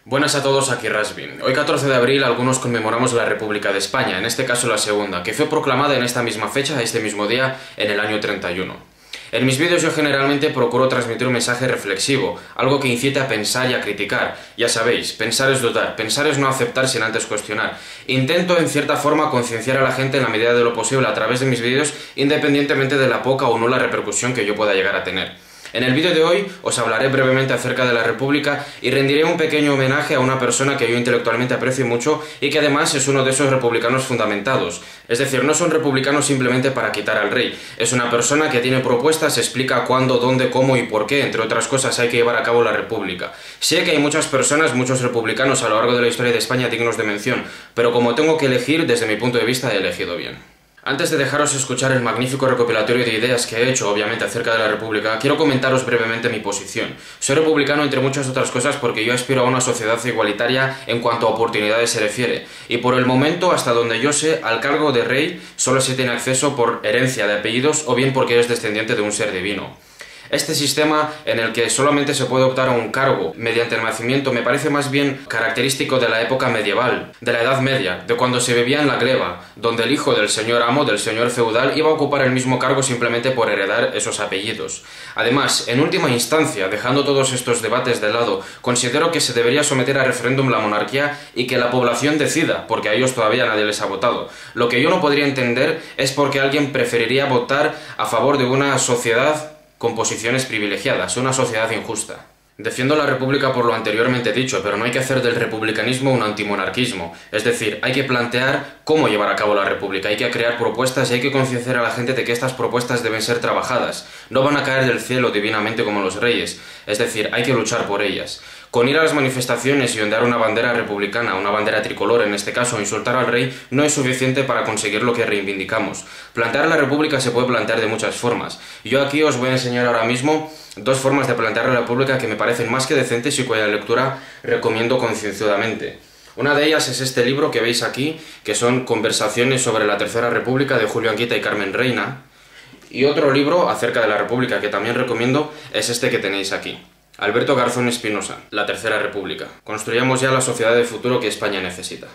Buenas a todos, aquí Rasbin. Hoy 14 de abril algunos conmemoramos la República de España, en este caso la segunda, que fue proclamada en esta misma fecha, este mismo día, en el año 31. En mis vídeos yo generalmente procuro transmitir un mensaje reflexivo, algo que incite a pensar y a criticar. Ya sabéis, pensar es dudar, pensar es no aceptar sin antes cuestionar. Intento en cierta forma concienciar a la gente en la medida de lo posible a través de mis vídeos, independientemente de la poca o nula repercusión que yo pueda llegar a tener. En el vídeo de hoy os hablaré brevemente acerca de la República y rendiré un pequeño homenaje a una persona que yo intelectualmente aprecio mucho y que además es uno de esos republicanos fundamentados. Es decir, no es un republicano simplemente para quitar al rey, es una persona que tiene propuestas, explica cuándo, dónde, cómo y por qué, entre otras cosas, hay que llevar a cabo la República. Sé que hay muchas personas, muchos republicanos a lo largo de la historia de España dignos de mención, pero como tengo que elegir, desde mi punto de vista he elegido bien. Antes de dejaros escuchar el magnífico recopilatorio de ideas que he hecho, obviamente, acerca de la República, quiero comentaros brevemente mi posición. Soy republicano entre muchas otras cosas porque yo aspiro a una sociedad igualitaria en cuanto a oportunidades se refiere, y por el momento, hasta donde yo sé, al cargo de rey solo se tiene acceso por herencia de apellidos o bien porque eres descendiente de un ser divino. Este sistema en el que solamente se puede optar a un cargo mediante el nacimiento me parece más bien característico de la época medieval, de la Edad Media, de cuando se vivía en la gleba, donde el hijo del señor amo, del señor feudal, iba a ocupar el mismo cargo simplemente por heredar esos apellidos. Además, en última instancia, dejando todos estos debates de lado, considero que se debería someter a referéndum la monarquía y que la población decida, porque a ellos todavía nadie les ha votado. Lo que yo no podría entender es por qué alguien preferiría votar a favor de una sociedad con posiciones privilegiadas, una sociedad injusta. Defiendo la República por lo anteriormente dicho, pero no hay que hacer del republicanismo un antimonarquismo. Es decir, hay que plantear cómo llevar a cabo la República, hay que crear propuestas y hay que concienciar a la gente de que estas propuestas deben ser trabajadas. No van a caer del cielo divinamente como los reyes, es decir, hay que luchar por ellas. Con ir a las manifestaciones y ondear una bandera republicana, una bandera tricolor en este caso, insultar al rey, no es suficiente para conseguir lo que reivindicamos. Plantear la República se puede plantear de muchas formas. Yo aquí os voy a enseñar ahora mismo dos formas de plantear la República que me parecen más que decentes y cuya lectura recomiendo concienzudamente. Una de ellas es este libro que veis aquí, que son Conversaciones sobre la Tercera República de Julio Anquita y Carmen Reina. Y otro libro acerca de la República que también recomiendo es este que tenéis aquí. Alberto Garzón Espinosa, La Tercera República. Construyamos ya la sociedad de futuro que España necesita.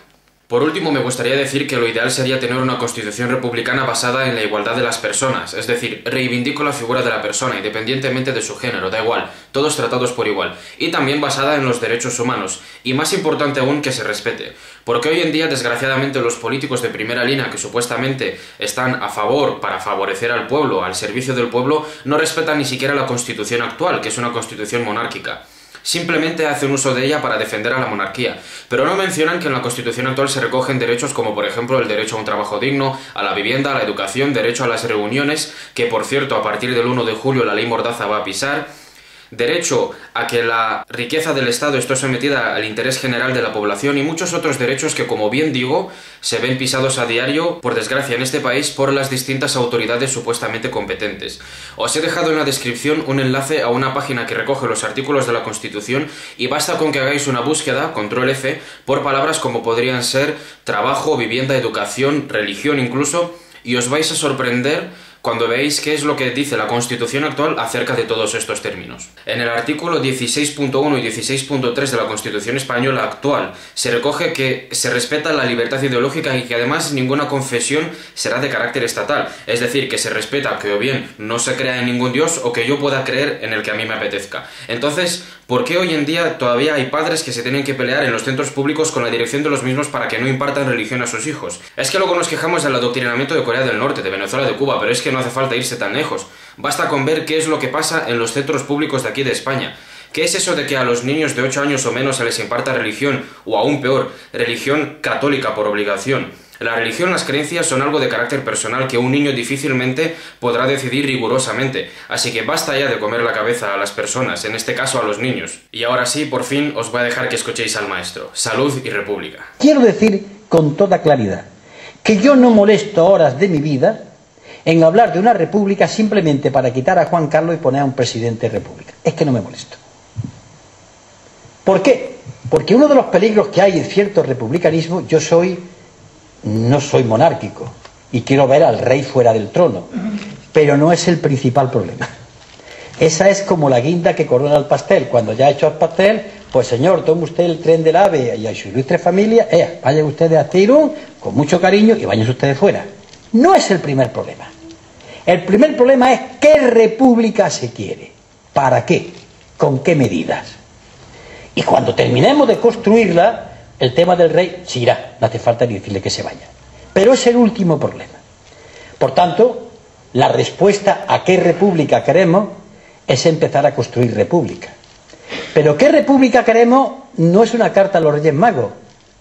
Por último, me gustaría decir que lo ideal sería tener una constitución republicana basada en la igualdad de las personas, es decir, reivindico la figura de la persona, independientemente de su género, da igual, todos tratados por igual, y también basada en los derechos humanos, y más importante aún que se respete, porque hoy en día, desgraciadamente, los políticos de primera línea que supuestamente están a favor para favorecer al pueblo, al servicio del pueblo, no respetan ni siquiera la Constitución actual, que es una constitución monárquica. Simplemente hacen uso de ella para defender a la monarquía, pero no mencionan que en la Constitución actual se recogen derechos como por ejemplo el derecho a un trabajo digno, a la vivienda, a la educación, derecho a las reuniones, que por cierto a partir del 1 de julio la ley Mordaza va a pisar, derecho a que la riqueza del Estado esté sometida al interés general de la población y muchos otros derechos que, como bien digo, se ven pisados a diario, por desgracia en este país, por las distintas autoridades supuestamente competentes. Os he dejado en la descripción un enlace a una página que recoge los artículos de la Constitución y basta con que hagáis una búsqueda, control F, por palabras como podrían ser trabajo, vivienda, educación, religión incluso, y os vais a sorprender cuando veáis qué es lo que dice la Constitución actual acerca de todos estos términos. En el artículo 16.1 y 16.3 de la Constitución española actual se recoge que se respeta la libertad ideológica y que además ninguna confesión será de carácter estatal, es decir, que se respeta que o bien no se crea en ningún dios o que yo pueda creer en el que a mí me apetezca. Entonces, ¿por qué hoy en día todavía hay padres que se tienen que pelear en los centros públicos con la dirección de los mismos para que no impartan religión a sus hijos? Es que luego nos quejamos del adoctrinamiento de Corea del Norte, de Venezuela, de Cuba, pero es que no hace falta irse tan lejos. Basta con ver qué es lo que pasa en los centros públicos de aquí de España. ¿Qué es eso de que a los niños de 8 años o menos se les imparta religión, o aún peor, religión católica por obligación? La religión, las creencias son algo de carácter personal que un niño difícilmente podrá decidir rigurosamente, así que basta ya de comer la cabeza a las personas, en este caso a los niños. Y ahora sí, por fin, os voy a dejar que escuchéis al maestro. Salud y República. Quiero decir con toda claridad que yo no molesto horas de mi vida en hablar de una república simplemente para quitar a Juan Carlos y poner a un presidente de república. Es que no me molesto. ¿Por qué? Porque uno de los peligros que hay en cierto republicanismo, no soy monárquico y quiero ver al rey fuera del trono, pero no es el principal problema. Esa es como la guinda que corona el pastel. Cuando ya ha hecho el pastel, pues señor, tome usted el tren del AVE y a su ilustre familia, vayan ustedes a Irún con mucho cariño y vayan ustedes fuera. No es el primer problema. El primer problema es qué república se quiere, para qué, con qué medidas. Y cuando terminemos de construirla, el tema del rey se irá, no hace falta ni decirle que se vaya. Pero es el último problema. Por tanto, la respuesta a qué república queremos es empezar a construir república. Pero qué república queremos no es una carta a los Reyes Magos.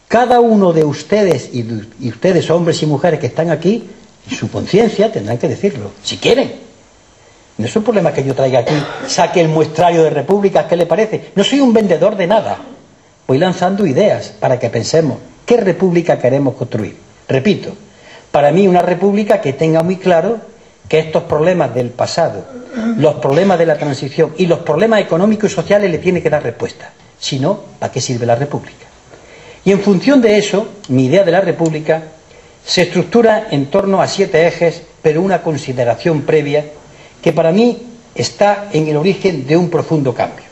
Cada uno de ustedes y ustedes, hombres y mujeres que están aquí, en su conciencia tendrán que decirlo, si quieren. No es un problema que yo traiga aquí, saque el muestrario de repúblicas, ¿qué le parece? No soy un vendedor de nada. Voy lanzando ideas para que pensemos qué república queremos construir. Repito, para mí una república que tenga muy claro que estos problemas del pasado, los problemas de la transición y los problemas económicos y sociales le tiene que dar respuesta. Si no, ¿para qué sirve la república? Y en función de eso, mi idea de la república se estructura en torno a 7 ejes, pero una consideración previa que para mí está en el origen de un profundo cambio.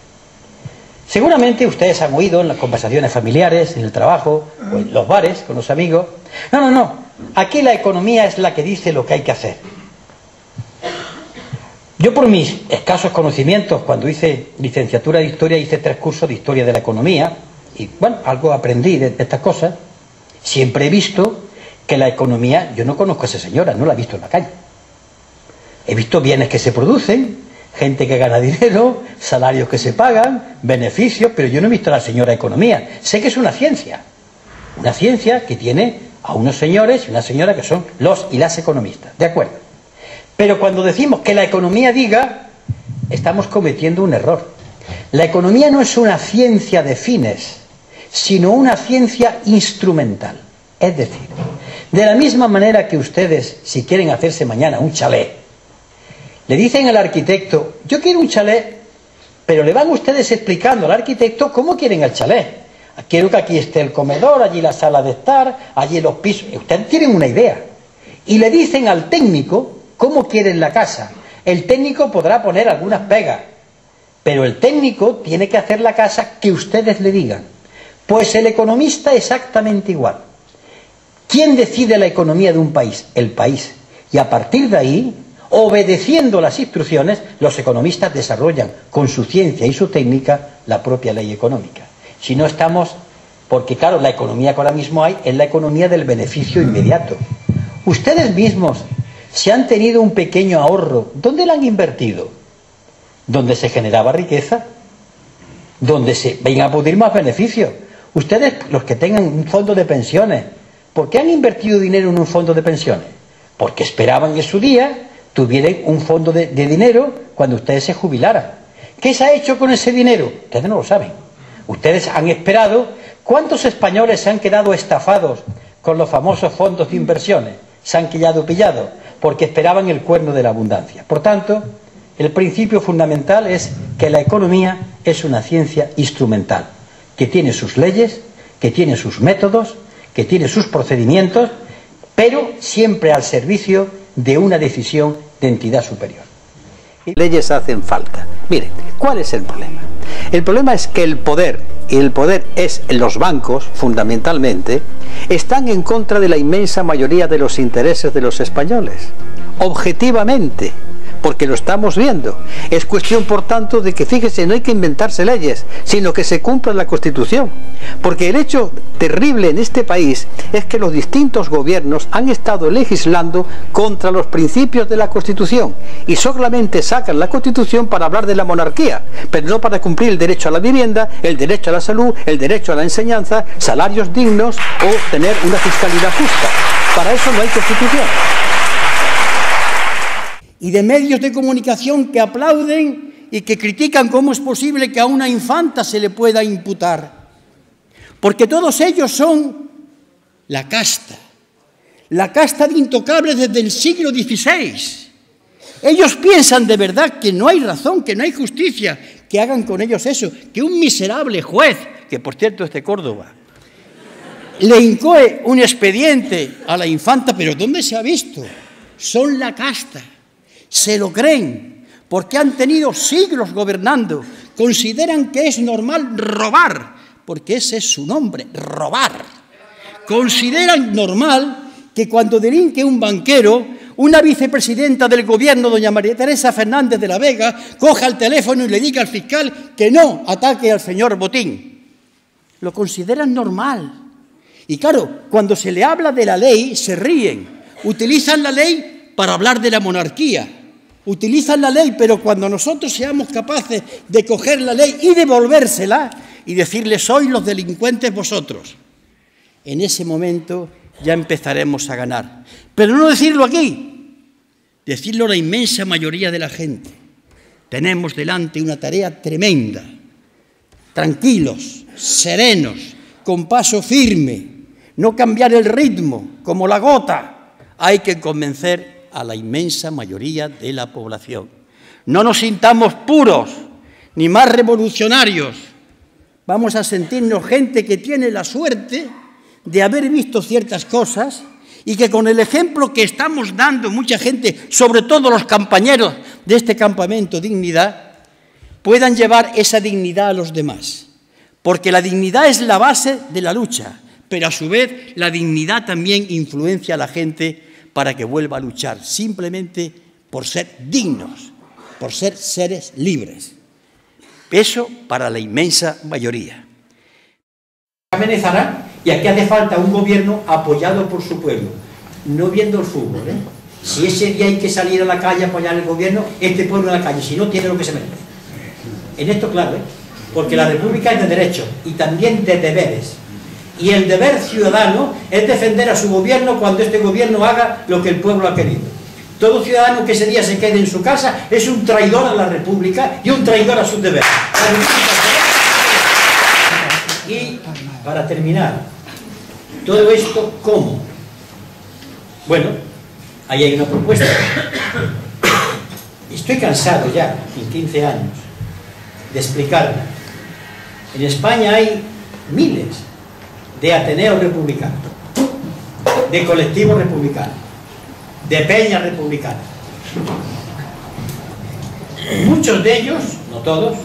Seguramente ustedes han oído en las conversaciones familiares, en el trabajo, o en los bares, con los amigos, no, aquí la economía es la que dice lo que hay que hacer. Yo por mis escasos conocimientos, cuando hice licenciatura de Historia, hice 3 cursos de Historia de la Economía, y bueno, algo aprendí de estas cosas. Siempre he visto que la economía, yo no conozco a esa señora, no la he visto en la calle. He visto bienes que se producen, gente que gana dinero, salarios que se pagan, beneficios, pero yo no he visto a la señora economía. Sé que es una ciencia que tiene a unos señores y una señora que son los y las economistas, ¿de acuerdo? Pero cuando decimos que la economía diga, estamos cometiendo un error. La economía no es una ciencia de fines, sino una ciencia instrumental. Es decir, de la misma manera que ustedes, si quieren hacerse mañana un chalet, le dicen al arquitecto, yo quiero un chalet, pero le van ustedes explicando al arquitecto cómo quieren el chalet. Quiero que aquí esté el comedor, allí la sala de estar, allí los pisos. Ustedes tienen una idea. Y le dicen al técnico cómo quieren la casa. El técnico podrá poner algunas pegas, pero el técnico tiene que hacer la casa que ustedes le digan. Pues el economista exactamente igual. ¿Quién decide la economía de un país? El país. Y a partir de ahí, obedeciendo las instrucciones, los economistas desarrollan con su ciencia y su técnica la propia ley económica. Si no estamos, porque claro, la economía que ahora mismo hay es la economía del beneficio inmediato. Ustedes mismos, si han tenido un pequeño ahorro, ¿dónde lo han invertido? ¿Dónde se generaba riqueza? ¿Dónde se vengan a producir más beneficios? Ustedes, los que tengan un fondo de pensiones, ¿por qué han invertido dinero en un fondo de pensiones? Porque esperaban que en su día tuvieran un fondo de dinero cuando ustedes se jubilaran. ¿Qué se ha hecho con ese dinero? Ustedes no lo saben. Ustedes han esperado. ¿Cuántos españoles se han quedado estafados con los famosos fondos de inversiones? Se han quedado pillados porque esperaban el cuerno de la abundancia. Por tanto, el principio fundamental es que la economía es una ciencia instrumental, que tiene sus leyes, que tiene sus métodos, que tiene sus procedimientos, pero siempre al servicio de una decisión de entidad superior. Leyes hacen falta. Miren, ¿cuál es el problema? El problema es que el poder, y el poder es los bancos, fundamentalmente, están en contra de la inmensa mayoría de los intereses de los españoles. Objetivamente, porque lo estamos viendo. Es cuestión, por tanto, de que, fíjese, no hay que inventarse leyes, sino que se cumpla la Constitución. Porque el hecho terrible en este país es que los distintos gobiernos han estado legislando contra los principios de la Constitución y solamente sacan la Constitución para hablar de la monarquía, pero no para cumplir el derecho a la vivienda, el derecho a la salud, el derecho a la enseñanza, salarios dignos o tener una fiscalidad justa. Para eso no hay Constitución. Y de medios de comunicación que aplauden y que critican cómo es posible que a una infanta se le pueda imputar. Porque todos ellos son la casta de intocables desde el siglo XVI. Ellos piensan de verdad que no hay razón, que no hay justicia, que hagan con ellos eso, que un miserable juez, que por cierto es de Córdoba, le incoe un expediente a la infanta, pero ¿dónde se ha visto? Son la casta. Se lo creen, porque han tenido siglos gobernando, consideran que es normal robar, porque ese es su nombre, robar. Consideran normal que cuando delinque un banquero, una vicepresidenta del gobierno, doña María Teresa Fernández de la Vega, coja el teléfono y le diga al fiscal que no ataque al señor Botín. Lo consideran normal. Y claro, cuando se le habla de la ley, se ríen. Utilizan la ley para hablar de la monarquía. Utilizan la ley, pero cuando nosotros seamos capaces de coger la ley y devolvérsela y decirle, sois los delincuentes vosotros, en ese momento ya empezaremos a ganar. Pero no decirlo aquí, decirlo a la inmensa mayoría de la gente. Tenemos delante una tarea tremenda. Tranquilos, serenos, con paso firme, no cambiar el ritmo como la gota. Hay que convencer a la inmensa mayoría de la población. No nos sintamos puros, ni más revolucionarios. Vamos a sentirnos gente que tiene la suerte de haber visto ciertas cosas y que con el ejemplo que estamos dando mucha gente, sobre todo los compañeros de este campamento Dignidad, puedan llevar esa dignidad a los demás. Porque la dignidad es la base de la lucha, pero a su vez la dignidad también influencia a la gente para que vuelva a luchar, simplemente por ser dignos, por ser seres libres. Eso para la inmensa mayoría. Amenazará, y aquí hace falta un gobierno apoyado por su pueblo, no viendo el fútbol, ¿eh? Si ese día hay que salir a la calle a apoyar al gobierno, este pueblo en la calle, si no tiene lo que se merece. En esto claro, ¿eh? Porque la república es de derechos y también de deberes. Y el deber ciudadano es defender a su gobierno cuando este gobierno haga lo que el pueblo ha querido. Todo ciudadano que ese día se quede en su casa es un traidor a la república y un traidor a sus deberes. Y para terminar, todo esto, ¿cómo? Bueno, ahí hay una propuesta. Estoy cansado ya, en 15 años, de explicarla. En España hay miles de ateneos republicanos, de colectivos republicanos, de peñas republicanas. Muchos de ellos, no todos,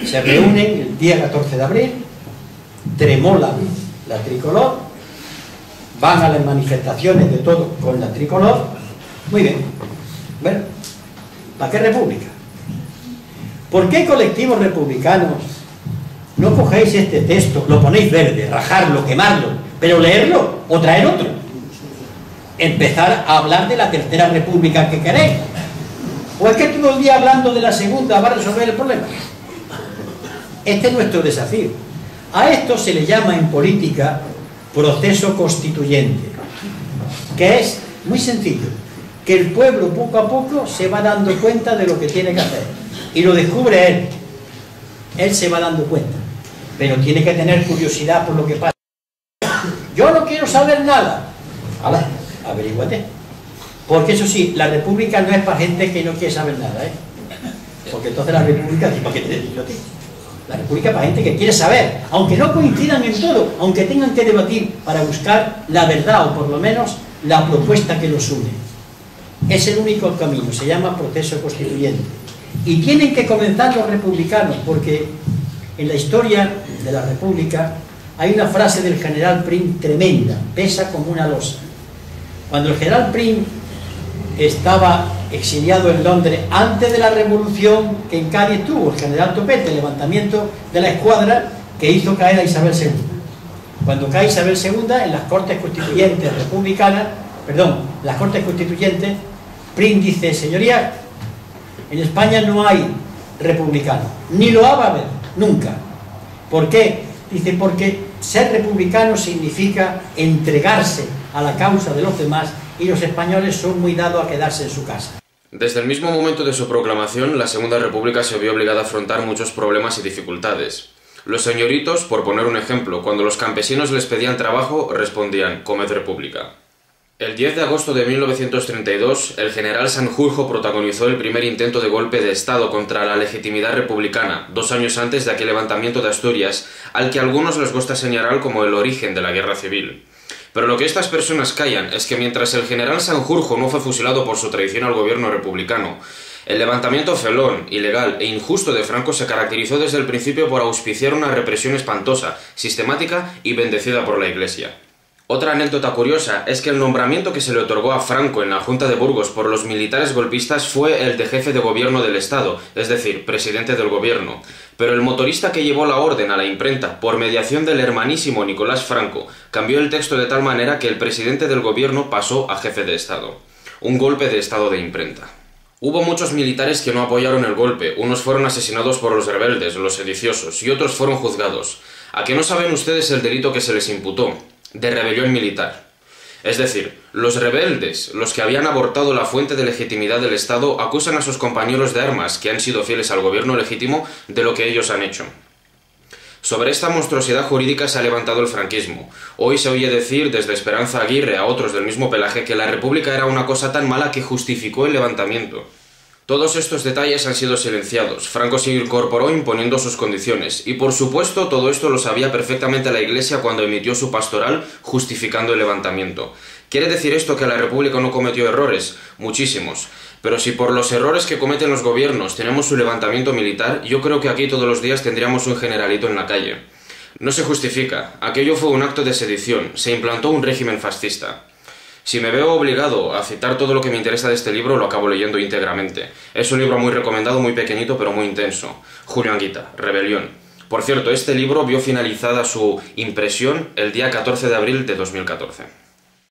se reúnen el día 14 de abril, tremolan la tricolor, van a las manifestaciones de todos con la tricolor. Muy bien. Bueno, ¿para qué república? ¿Por qué colectivos republicanos no cogéis este texto, lo ponéis verde, rajarlo, quemarlo, pero leerlo o traer otro? Empezar a hablar de la tercera república que queréis. ¿O es que todo el día hablando de la segunda va a resolver el problema? Este es nuestro desafío. A esto se le llama en política proceso constituyente, que es muy sencillo, que el pueblo poco a poco se va dando cuenta de lo que tiene que hacer y lo descubre él se va dando cuenta, pero tiene que tener curiosidad por lo que pasa. Yo no quiero saber nada. ¡Hala! Averíguate. Porque eso sí, la república no es para gente que no quiere saber nada, ¿eh? Porque entonces la república, ¿para qué te digo a ti? La república es para gente que quiere saber, aunque no coincidan en todo, aunque tengan que debatir para buscar la verdad o por lo menos la propuesta que los une. Es el único camino, se llama proceso constituyente. Y tienen que comenzar los republicanos, porque en la historia de la república hay una frase del general Prim tremenda, pesa como una losa. Cuando el general Prim estaba exiliado en Londres antes de la revolución que en Cádiz tuvo el general Topete, el levantamiento de la escuadra que hizo caer a Isabel II. Cuando cae Isabel II en las Cortes Constituyentes republicanas, las Cortes Constituyentes, Prim dice, señoría, en España no hay republicano, ni lo va a haber, nunca. ¿Por qué? Dice, porque ser republicano significa entregarse a la causa de los demás y los españoles son muy dados a quedarse en su casa. Desde el mismo momento de su proclamación, la Segunda República se vio obligada a afrontar muchos problemas y dificultades. Los señoritos, por poner un ejemplo, cuando los campesinos les pedían trabajo, respondían, comed república. El 10 de agosto de 1932, el general Sanjurjo protagonizó el primer intento de golpe de Estado contra la legitimidad republicana, 2 años antes de aquel levantamiento de Asturias, al que a algunos les gusta señalar como el origen de la guerra civil. Pero lo que estas personas callan es que mientras el general Sanjurjo no fue fusilado por su traición al gobierno republicano, El levantamiento felón, ilegal e injusto de Franco se caracterizó desde el principio por auspiciar una represión espantosa, sistemática y bendecida por la Iglesia. Otra anécdota curiosa es que el nombramiento que se le otorgó a Franco en la Junta de Burgos por los militares golpistas fue el de jefe de gobierno del Estado, es decir, presidente del gobierno. Pero el motorista que llevó la orden a la imprenta, por mediación del hermanísimo Nicolás Franco, cambió el texto de tal manera que el presidente del gobierno pasó a jefe de Estado. Un golpe de estado de imprenta. Hubo muchos militares que no apoyaron el golpe, unos fueron asesinados por los rebeldes, los sediciosos, y otros fueron juzgados. ¿A qué no saben ustedes el delito que se les imputó? De rebelión militar. Es decir, los rebeldes, los que habían abortado la fuente de legitimidad del Estado, acusan a sus compañeros de armas, que han sido fieles al gobierno legítimo, de lo que ellos han hecho. Sobre esta monstruosidad jurídica se ha levantado el franquismo. Hoy se oye decir desde Esperanza Aguirre a otros del mismo pelaje que la República era una cosa tan mala que justificó el levantamiento. Todos estos detalles han sido silenciados. Franco se incorporó imponiendo sus condiciones, y por supuesto todo esto lo sabía perfectamente la Iglesia cuando emitió su pastoral justificando el levantamiento. ¿Quiere decir esto que la República no cometió errores? Muchísimos. Pero si por los errores que cometen los gobiernos tenemos su levantamiento militar, yo creo que aquí todos los días tendríamos un generalito en la calle. No se justifica. Aquello fue un acto de sedición. Se implantó un régimen fascista. Si me veo obligado a citar todo lo que me interesa de este libro, lo acabo leyendo íntegramente. Es un libro muy recomendado, muy pequeñito, pero muy intenso. Julio Anguita, Rebelión. Por cierto, este libro vio finalizada su impresión el día 14 de abril de 2014.